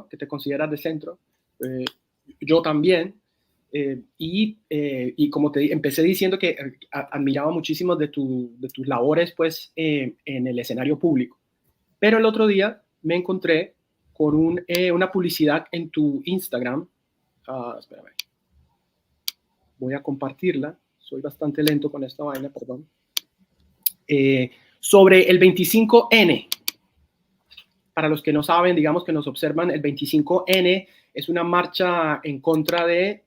que te consideras de centro, yo también, y como te empecé diciendo que admiraba muchísimo de tus labores pues, en el escenario público. Pero el otro día me encontré con una publicidad en tu Instagram. Espérame. Voy a compartirla. Soy bastante lento con esta vaina, perdón. Sobre el 25N. Para los que no saben, digamos que nos observan, el 25N es una marcha en contra de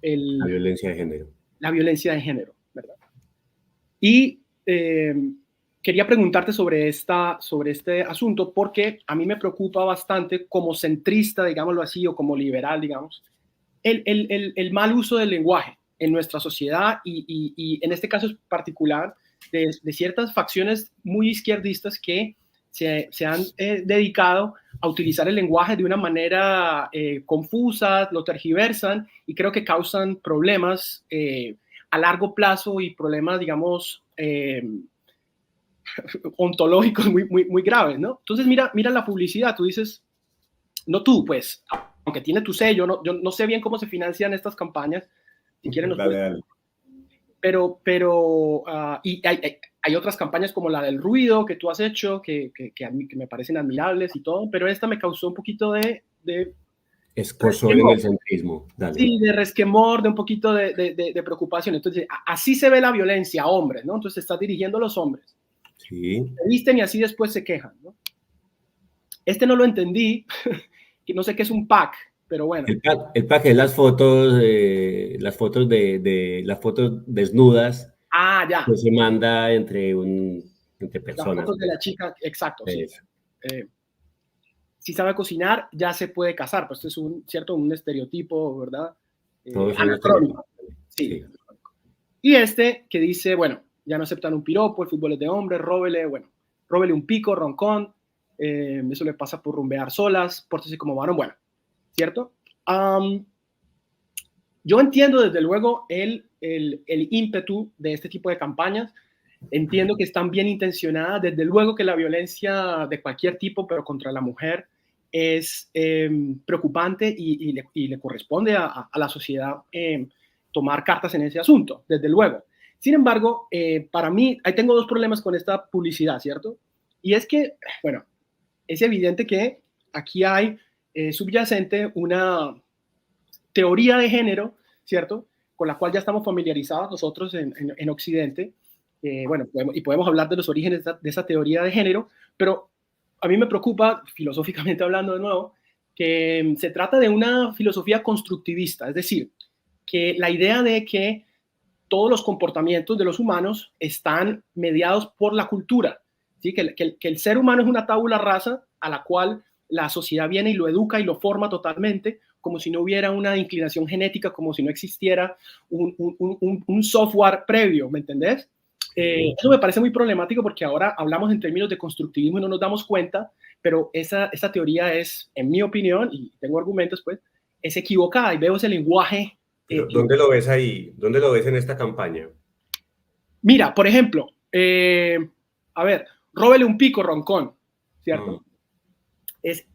la violencia de género. La violencia de género, ¿verdad? Y quería preguntarte sobre este asunto porque a mí me preocupa bastante como centrista, digámoslo así, o como liberal, digamos, el mal uso del lenguaje en nuestra sociedad y en este caso particular de ciertas facciones muy izquierdistas que se han dedicado a utilizar el lenguaje de una manera confusa, lo tergiversan y creo que causan problemas a largo plazo y problemas, digamos, ontológicos muy graves, ¿no? Entonces mira la publicidad, tú dices, no tú, pues, aunque tiene tu sello, yo no sé bien cómo se financian estas campañas, si quieren nos dale. Pero y hay otras campañas como la del ruido que tú has hecho, que a mí que me parecen admirables y todo, pero esta me causó un poquito de escozor en el centrismo. Dale. Sí, de resquemor, de un poquito de preocupación. Entonces, así se ve la violencia, hombres, ¿no? Entonces, estás dirigiendo a los hombres. Sí. Se visten y así después se quejan, ¿no? Este no lo entendí, que no sé qué es un pack, pero bueno. El pack es las fotos desnudas. Ya. Que se manda entre personas. Las fotos de la chica, exacto, sí. Si sabe cocinar, ya se puede casar, pues esto es un estereotipo, ¿verdad? Anacrónico. Sí. Y este que dice, bueno, ya no aceptan un piropo, el fútbol es de hombres, róbele un pico, roncón, eso le pasa por rumbear solas, pórtese como varón, bueno, ¿cierto? Yo entiendo desde luego el ímpetu de este tipo de campañas, entiendo que están bien intencionadas, desde luego que la violencia de cualquier tipo, pero contra la mujer, es preocupante y le corresponde a la sociedad tomar cartas en ese asunto, desde luego. Sin embargo, para mí, ahí tengo dos problemas con esta publicidad, ¿cierto? Y es que, bueno, es evidente que aquí hay subyacente una teoría de género, ¿cierto? Con la cual ya estamos familiarizados nosotros en Occidente. Bueno, podemos hablar de los orígenes de esa teoría de género, pero a mí me preocupa, filosóficamente hablando de nuevo, que se trata de una filosofía constructivista, es decir, que la idea de que todos los comportamientos de los humanos están mediados por la cultura, ¿sí? Que el ser humano es una tabula rasa a la cual la sociedad viene y lo educa y lo forma totalmente, como si no hubiera una inclinación genética, como si no existiera un software previo, ¿me entendés? Eso me parece muy problemático porque ahora hablamos en términos de constructivismo y no nos damos cuenta, pero esa teoría es, en mi opinión, y tengo argumentos, pues, es equivocada y veo ese lenguaje. ¿Dónde lo ves ahí? ¿Dónde lo ves en esta campaña? Mira, por ejemplo, a ver, róbele un pico, roncón, ¿cierto? Es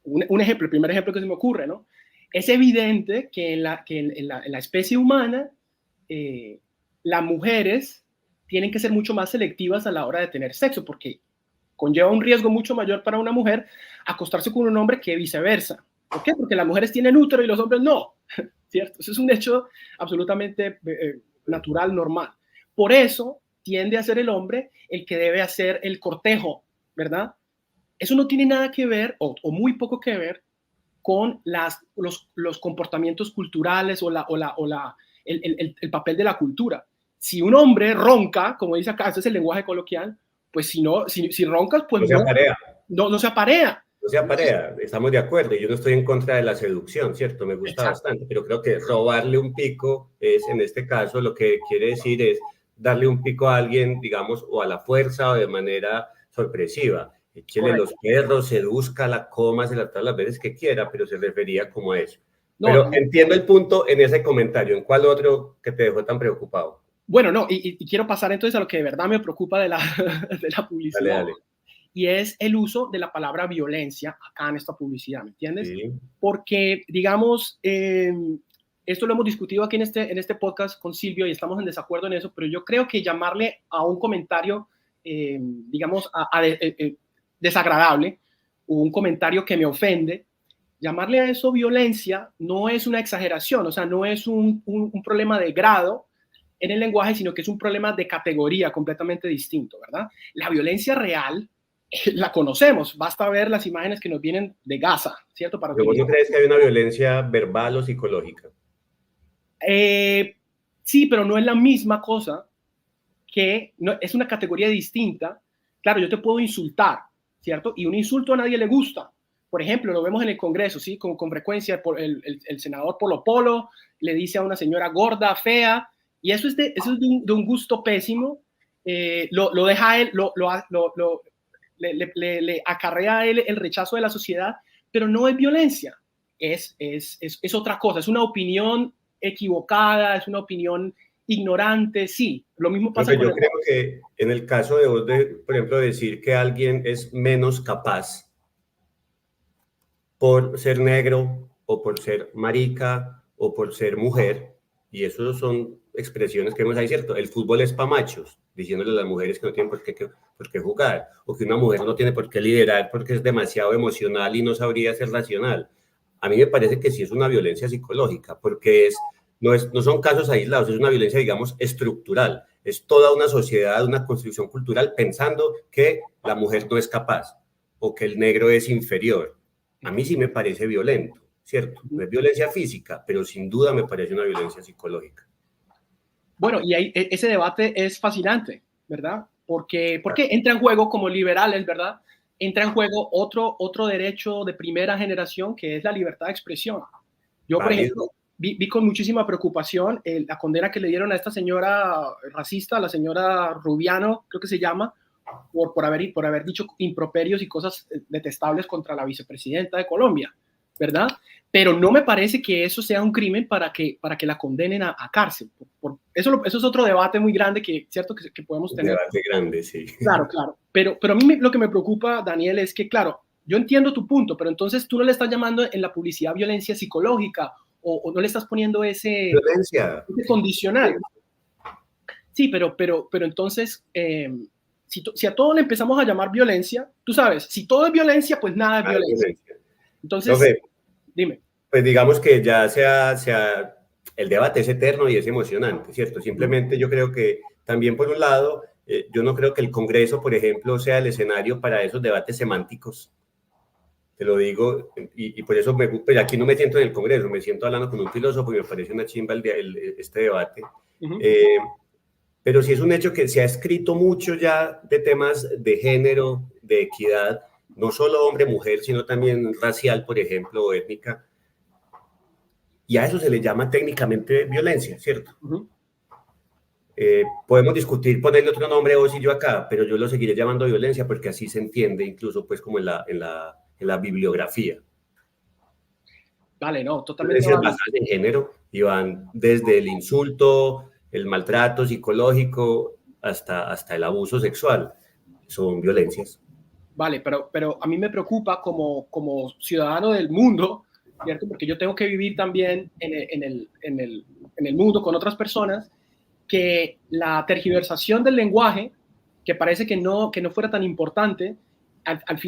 un ejemplo, el primer ejemplo que se me ocurre, ¿no? Es evidente que en la especie humana las mujeres tienen que ser mucho más selectivas a la hora de tener sexo, porque conlleva un riesgo mucho mayor para una mujer acostarse con un hombre que viceversa. ¿Por qué? Porque las mujeres tienen útero y los hombres no, ¿cierto? Eso es un hecho absolutamente natural, normal. Por eso tiende a ser el hombre el que debe hacer el cortejo, ¿verdad? Eso no tiene nada que ver, o muy poco que ver, con los comportamientos culturales o el papel de la cultura. Si un hombre ronca, como dice acá, ese es el lenguaje coloquial, pues si roncas, pues no se aparea. No se aparea. No se aparea, estamos de acuerdo. Yo no estoy en contra de la seducción, ¿cierto? Me gusta bastante, pero creo que robarle un pico es, en este caso, lo que quiere decir es darle un pico a alguien, digamos, o a la fuerza o de manera sorpresiva. Échele los perros, seduzca, la coma, se la trae las veces que quiera, pero se refería como a eso. Pero entiendo el punto en ese comentario. ¿En cuál otro que te dejó tan preocupado? Bueno, no, y quiero pasar entonces a lo que de verdad me preocupa de la publicidad. Dale. y es el uso de la palabra violencia acá en esta publicidad, ¿me entiendes? Sí. Porque, digamos, esto lo hemos discutido aquí en este podcast con Silvio y estamos en desacuerdo en eso, pero yo creo que llamarle a un comentario, digamos, desagradable, o un comentario que me ofende, llamarle a eso violencia no es una exageración, o sea, no es un problema de grado en el lenguaje, sino que es un problema de categoría completamente distinto, ¿verdad? La violencia real la conocemos, basta ver las imágenes que nos vienen de Gaza, ¿cierto? ¿Pero vos no crees que hay una violencia verbal o psicológica? Sí, pero no es la misma cosa, que no, es una categoría distinta. Claro, yo te puedo insultar, ¿cierto? Y un insulto a nadie le gusta. Por ejemplo, lo vemos en el Congreso, ¿sí? Con frecuencia, el senador Polo Polo le dice a una señora gorda, fea, y eso es de un gusto pésimo. Lo deja a él, le acarrea a él el rechazo de la sociedad, pero no es violencia, es otra cosa, es una opinión equivocada, es una opinión ignorante, sí. Lo mismo pasa con yo creo que en el caso de vos, por ejemplo, decir que alguien es menos capaz por ser negro o por ser marica o por ser mujer, y eso son expresiones que vemos ahí, ¿cierto? El fútbol es para machos, diciéndole a las mujeres que no tienen por qué jugar, o que una mujer no tiene por qué liderar porque es demasiado emocional y no sabría ser racional. A mí me parece que sí es una violencia psicológica, porque no son casos aislados, es una violencia, digamos, estructural. Es toda una sociedad, una construcción cultural pensando que la mujer no es capaz o que el negro es inferior. A mí sí me parece violento, ¿cierto? No es violencia física, pero sin duda me parece una violencia psicológica. Bueno, y ahí, ese debate es fascinante, ¿verdad? Porque entra en juego, como liberales, ¿verdad? Entra en juego otro derecho de primera generación, que es la libertad de expresión. Yo, por ejemplo, vi con muchísima preocupación la condena que le dieron a esta señora racista, la señora Rubiano, creo que se llama, por haber dicho improperios y cosas detestables contra la vicepresidenta de Colombia, ¿verdad? Pero no me parece que eso sea un crimen para que la condenen a cárcel. Eso es otro debate muy grande que, ¿cierto? que podemos tener. Un debate grande, sí. Claro. Pero a mí lo que me preocupa, Daniel, es que, claro, yo entiendo tu punto, pero entonces tú no le estás llamando en la publicidad violencia psicológica o no le estás poniendo ese condicional. Sí, pero entonces, si a todo le empezamos a llamar violencia, tú sabes, si todo es violencia, pues nada es violencia. Entonces, dime. Pues digamos que ya el debate es eterno y es emocionante, ¿cierto? Simplemente yo creo que también por un lado, yo no creo que el Congreso, por ejemplo, sea el escenario para esos debates semánticos. Te lo digo, y por eso pues aquí no me siento en el Congreso, me siento hablando con un filósofo y me parece una chimba este debate. Pero sí es un hecho que se ha escrito mucho ya de temas de género, de equidad, no solo hombre-mujer, sino también racial, por ejemplo, o étnica. Y a eso se le llama técnicamente violencia, ¿cierto? Podemos discutir, ponerle otro nombre vos y yo acá, pero yo lo seguiré llamando violencia porque así se entiende, incluso pues como en la bibliografía. Vale, no, totalmente. Violencias basadas en género y van desde el insulto, el maltrato psicológico, hasta el abuso sexual. Son violencias. Vale, pero a mí me preocupa como ciudadano del mundo, ¿cierto? Porque yo tengo que vivir también en el mundo con otras personas, que la tergiversación del lenguaje, que parece que no fuera tan importante, al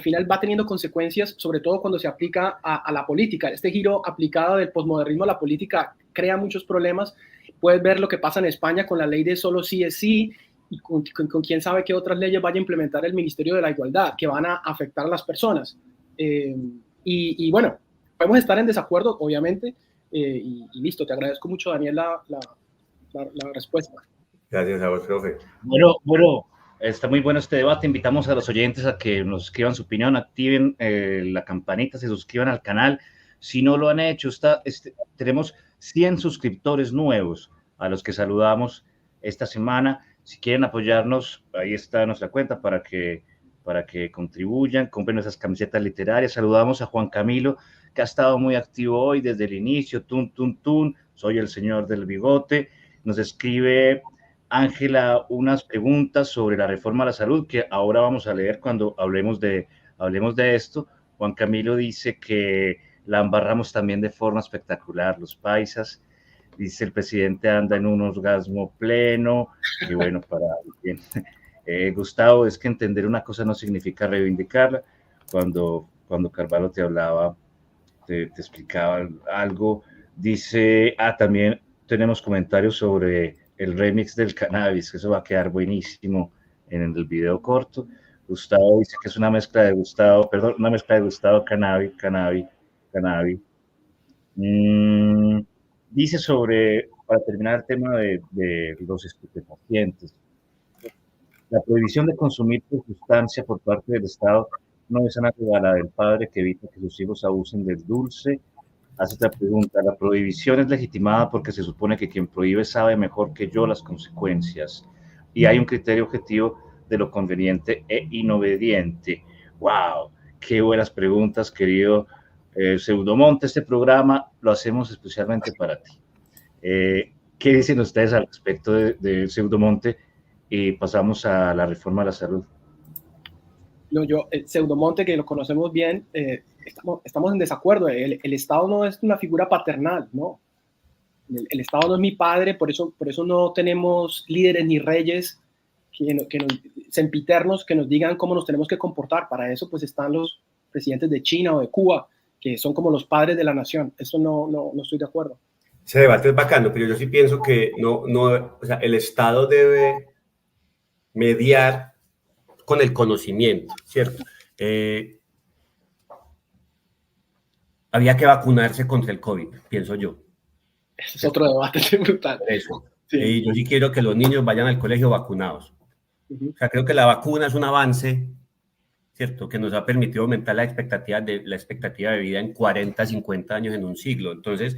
final va teniendo consecuencias, sobre todo cuando se aplica a la política. Este giro aplicado del posmodernismo a la política crea muchos problemas. Puedes ver lo que pasa en España con la ley de solo sí es sí, y con quién sabe qué otras leyes vaya a implementar el Ministerio de la Igualdad, que van a afectar a las personas. Y bueno, podemos estar en desacuerdo, obviamente, y listo. Te agradezco mucho, Daniel, la respuesta. Gracias a vos, profe. Bueno, está muy bueno este debate. Invitamos a los oyentes a que nos escriban su opinión, activen la campanita, se suscriban al canal. Si no lo han hecho, tenemos 100 suscriptores nuevos a los que saludamos esta semana. Si quieren apoyarnos, ahí está nuestra cuenta para que contribuyan, compren nuestras camisetas literarias. Saludamos a Juan Camilo, que ha estado muy activo hoy desde el inicio. Soy el señor del bigote. Nos escribe Ángela unas preguntas sobre la reforma a la salud que ahora vamos a leer cuando hablemos de esto. Juan Camilo dice que la embarramos también de forma espectacular los paisas. Dice el presidente anda en un orgasmo pleno. Y bueno, para bien. Gustavo, es que entender una cosa no significa reivindicarla. Cuando Carvalho te hablaba, te explicaba algo. Dice, también tenemos comentarios sobre el remix del cannabis, que eso va a quedar buenísimo en el video corto. Gustavo dice que es una mezcla de Gustavo, cannabis. Dice sobre, para terminar el tema de los estupefacientes, la prohibición de consumir sustancia por parte del Estado no es análoga a la del padre que evita que sus hijos abusen del dulce. Hace otra pregunta, la prohibición es legitimada porque se supone que quien prohíbe sabe mejor que yo las consecuencias y hay un criterio objetivo de lo conveniente e inobediente. ¡Wow! ¡Qué buenas preguntas, querido Pseudomonte! Este programa lo hacemos especialmente para ti. ¿Qué dicen ustedes al respecto de Pseudomonte? Y pasamos a la reforma a la salud. No, Pseudomonte, que lo conocemos bien, estamos en desacuerdo. El Estado no es una figura paternal, ¿no? El Estado no es mi padre, por eso no tenemos líderes ni reyes sempiternos que nos digan cómo nos tenemos que comportar. Para eso pues están los presidentes de China o de Cuba, que son como los padres de la nación. Eso no estoy de acuerdo. Ese debate es bacano, pero yo sí pienso que o sea, el Estado debe mediar con el conocimiento, ¿cierto? Había que vacunarse contra el COVID, pienso yo. Ese es otro debate brutal. Eso. Sí. Yo sí quiero que los niños vayan al colegio vacunados. O sea, creo que la vacuna es un avance, ¿cierto? Que nos ha permitido aumentar la expectativa de vida en 40, 50 años en un siglo. Entonces,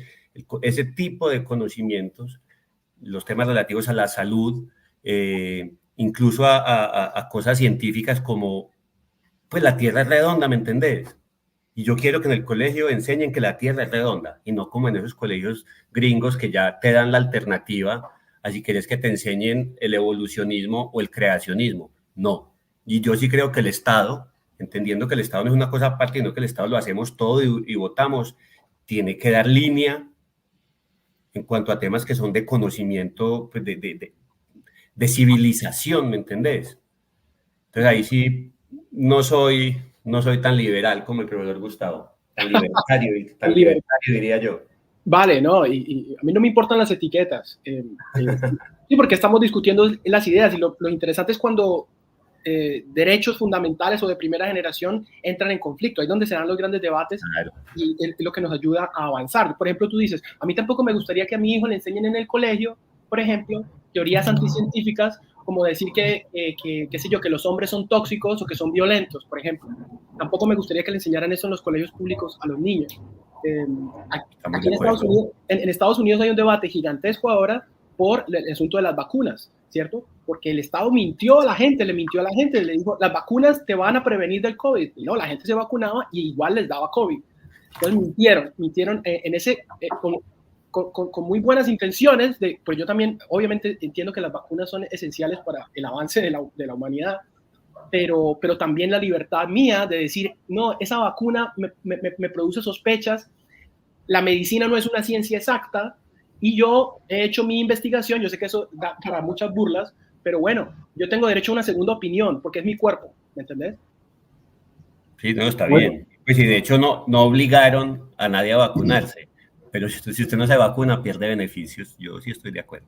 ese tipo de conocimientos, los temas relativos a la salud, incluso a cosas científicas como, pues la Tierra es redonda, ¿me entendés? Y yo quiero que en el colegio enseñen que la Tierra es redonda y no como en esos colegios gringos que ya te dan la alternativa, así quieres que te enseñen el evolucionismo o el creacionismo. No. Y yo sí creo que el Estado, entendiendo que el Estado no es una cosa aparte, sino que el Estado lo hacemos todo y votamos, tiene que dar línea en cuanto a temas que son de conocimiento, pues de civilización, ¿me entendés? Entonces ahí sí no soy tan liberal como el profesor Gustavo, tan libertario diría yo. Vale, no, y a mí no me importan las etiquetas. Sí, porque estamos discutiendo las ideas y lo interesante es cuando derechos fundamentales o de primera generación entran en conflicto. Ahí es donde se dan los grandes debates. Claro. Y es lo que nos ayuda a avanzar. Por ejemplo, tú dices, a mí tampoco me gustaría que a mi hijo le enseñen en el colegio, por ejemplo, teorías anticientíficas, como decir qué sé yo, que los hombres son tóxicos o que son violentos, por ejemplo. Tampoco me gustaría que le enseñaran eso en los colegios públicos a los niños. Aquí en Estados Unidos hay un debate gigantesco ahora por el asunto de las vacunas, ¿cierto? Porque el Estado mintió a la gente, le dijo, las vacunas te van a prevenir del COVID. Y no, la gente se vacunaba y igual les daba COVID. Entonces mintieron en ese, con muy buenas intenciones, pero yo también obviamente entiendo que las vacunas son esenciales para el avance de la humanidad, pero también la libertad mía de decir, no, esa vacuna me produce sospechas, la medicina no es una ciencia exacta, y yo he hecho mi investigación, yo sé que eso da para muchas burlas, pero bueno, yo tengo derecho a una segunda opinión, porque es mi cuerpo, ¿me entendés? Sí, no, está bien. Pues sí, de hecho no obligaron a nadie a vacunarse, pero si usted no se vacuna, pierde beneficios. Yo sí estoy de acuerdo.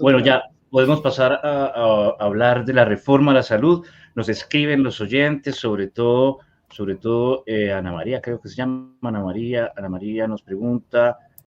Bueno, ya podemos pasar a hablar de la reforma a la salud. Nos escriben los oyentes, sobre todo Ana María, creo que se llama Ana María nos pregunta,